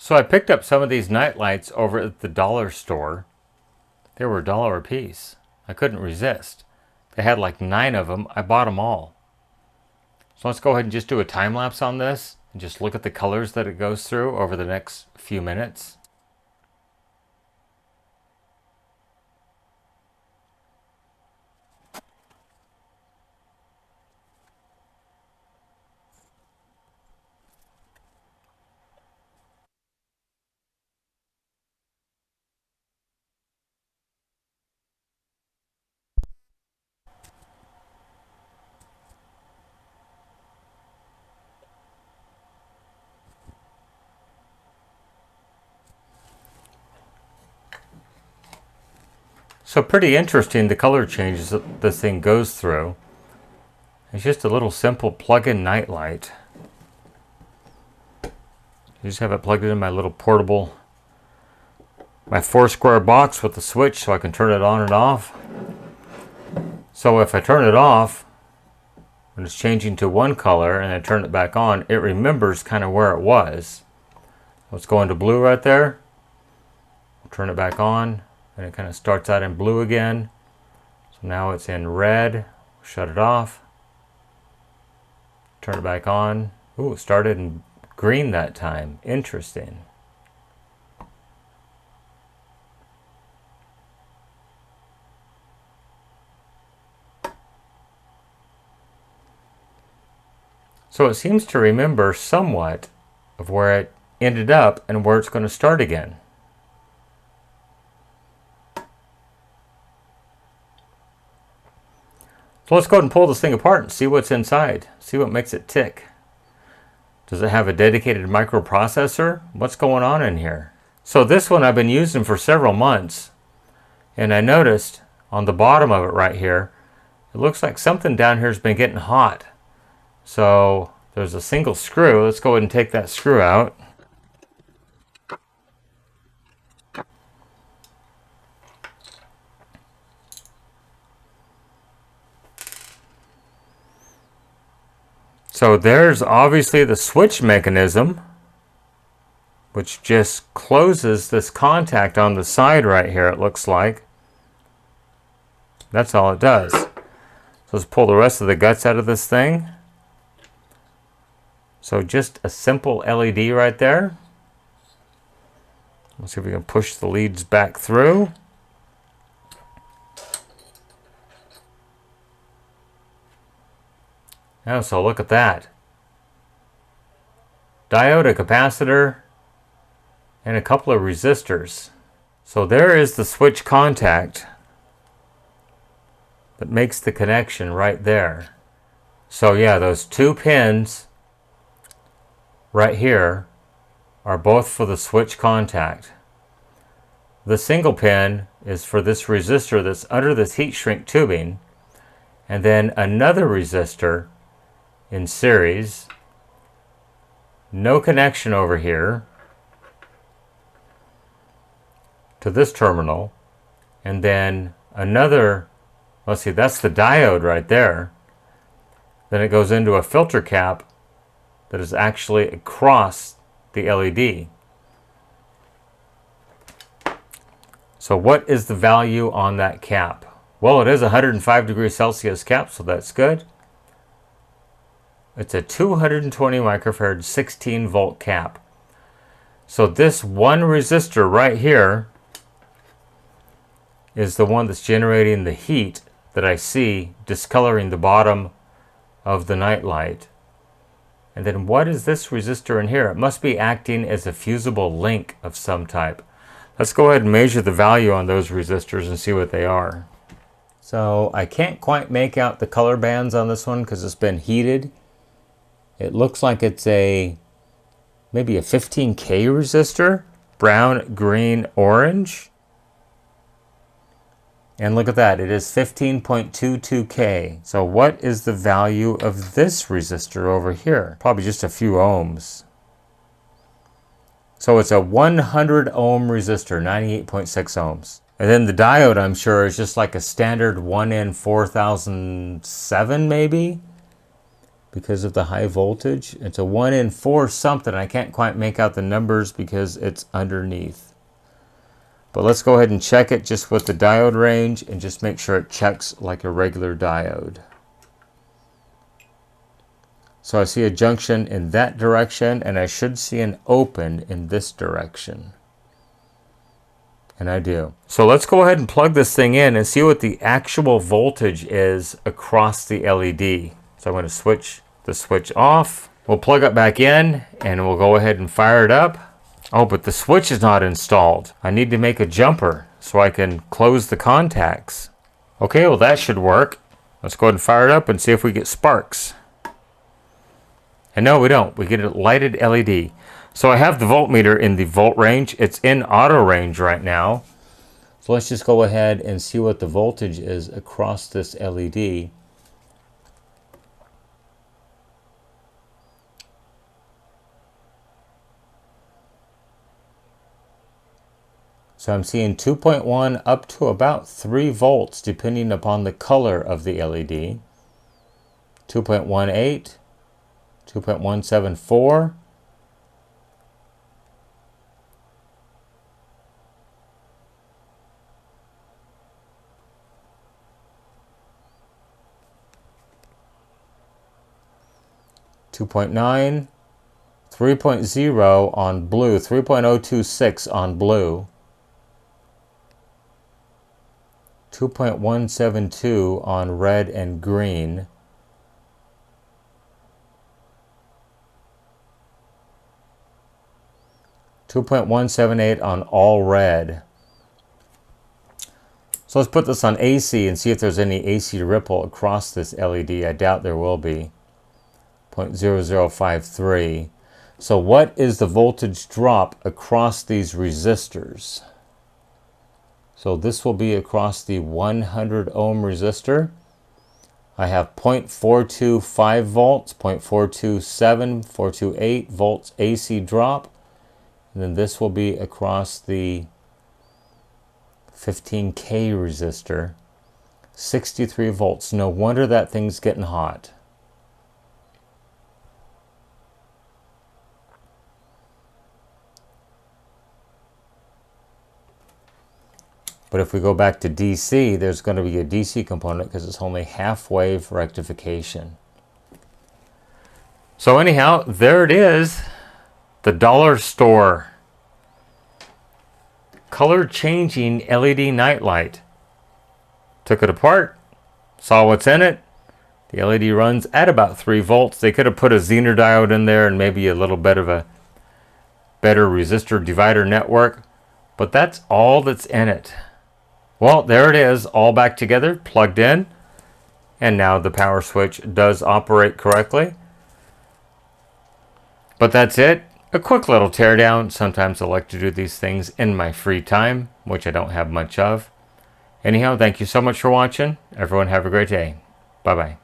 So I picked up some of these night lights over at the dollar store. They were $1 a piece. I couldn't resist. They had like 9 of them. I bought them all. So let's go ahead and just do a time lapse on this and just look at the colors that it goes through over the next few minutes. So pretty interesting, the color changes that this thing goes through. It's just a little simple plug-in night light. I just have it plugged in my little portable, my 4-square box with the switch so I can turn it on and off. So if I turn it off, when it's changing to one color and I turn it back on, it remembers kind of where it was. Let's go into blue right there. We'll turn it back on. And it kind of starts out in blue again. So now it's in red. Shut it off. Turn it back on. Ooh, it started in green that time. Interesting. So it seems to remember somewhat of where it ended up and where it's going to start again. So let's go ahead and pull this thing apart and see what's inside. See what makes it tick. Does it have a dedicated microprocessor? What's going on in here? So this one I've been using for several months. And I noticed on the bottom of it right here, it looks like something down here has been getting hot. So there's a single screw. Let's go ahead and take that screw out. So there's obviously the switch mechanism, which just closes this contact on the side right here, it looks like. That's all it does. So let's pull the rest of the guts out of this thing. So just a simple LED right there. Let's see if we can push the leads back through. Oh, so look at that. Diode, a capacitor, and a couple of resistors. So there is the switch contact that makes the connection right there. So yeah, those 2 pins right here are both for the switch contact. The single pin is for this resistor that's under this heat shrink tubing, and then another resistor in series. No connection over here to this terminal, and then another, let's see, that's the diode right there. Then it goes into a filter cap that is actually across the LED. So what is the value on that cap? Well, it is a 105 degrees Celsius cap, so that's good. It's a 220 microfarad 16 volt cap. So this one resistor right here is the one that's generating the heat that I see discoloring the bottom of the night light. And then what is this resistor in here? It must be acting as a fusible link of some type. Let's go ahead and measure the value on those resistors and see what they are. So I can't quite make out the color bands on this one because it's been heated. It looks like it's maybe a 15K resistor, brown, green, orange. And look at that, it is 15.22K. So what is the value of this resistor over here? Probably just a few ohms. So it's a 100 ohm resistor, 98.6 ohms. And then the diode, I'm sure, is just like a standard 1N4007 maybe. because of the high voltage. It's a 1 in 4 something. I can't quite make out the numbers because it's underneath. But let's go ahead and check it just with the diode range and just make sure it checks like a regular diode. So I see a junction in that direction, and I should see an open in this direction. And I do. So let's go ahead and plug this thing in and see what the actual voltage is across the LED. So I'm going to switch the switch off. We'll plug it back in and we'll go ahead and fire it up. Oh, but the switch is not installed. I need to make a jumper so I can close the contacts. Okay, well that should work. Let's go ahead and fire it up and see if we get sparks. And no, we don't. We get a lighted LED. So I have the voltmeter in the volt range. It's in auto range right now. So let's just go ahead and see what the voltage is across this LED. So I'm seeing 2.1 up to about 3 volts depending upon the color of the LED. 2.18, 2.174. .9, 3.0 on blue, 3.026 on blue, 2.172 on red and green, 2.178 on all red. So let's put this on AC and see if there's any AC ripple across this LED. I doubt there will be. 0.0053. So what is the voltage drop across these resistors? So this will be across the 100 ohm resistor. I have 0.425 volts, 0.427, 428 volts AC drop. And then this will be across the 15K resistor, 63 volts. No wonder that thing's getting hot. But if we go back to DC, there's going to be a DC component because it's only half-wave rectification. So anyhow, there it is. The dollar store. Color changing LED nightlight. Took it apart, saw what's in it. The LED runs at about 3 volts. They could have put a Zener diode in there and maybe a little bit of a better resistor divider network. But that's all that's in it. Well, there it is, all back together, plugged in. And now the power switch does operate correctly. But that's it. A quick little teardown. Sometimes I like to do these things in my free time, which I don't have much of. Anyhow, thank you so much for watching. Everyone have a great day. Bye-bye.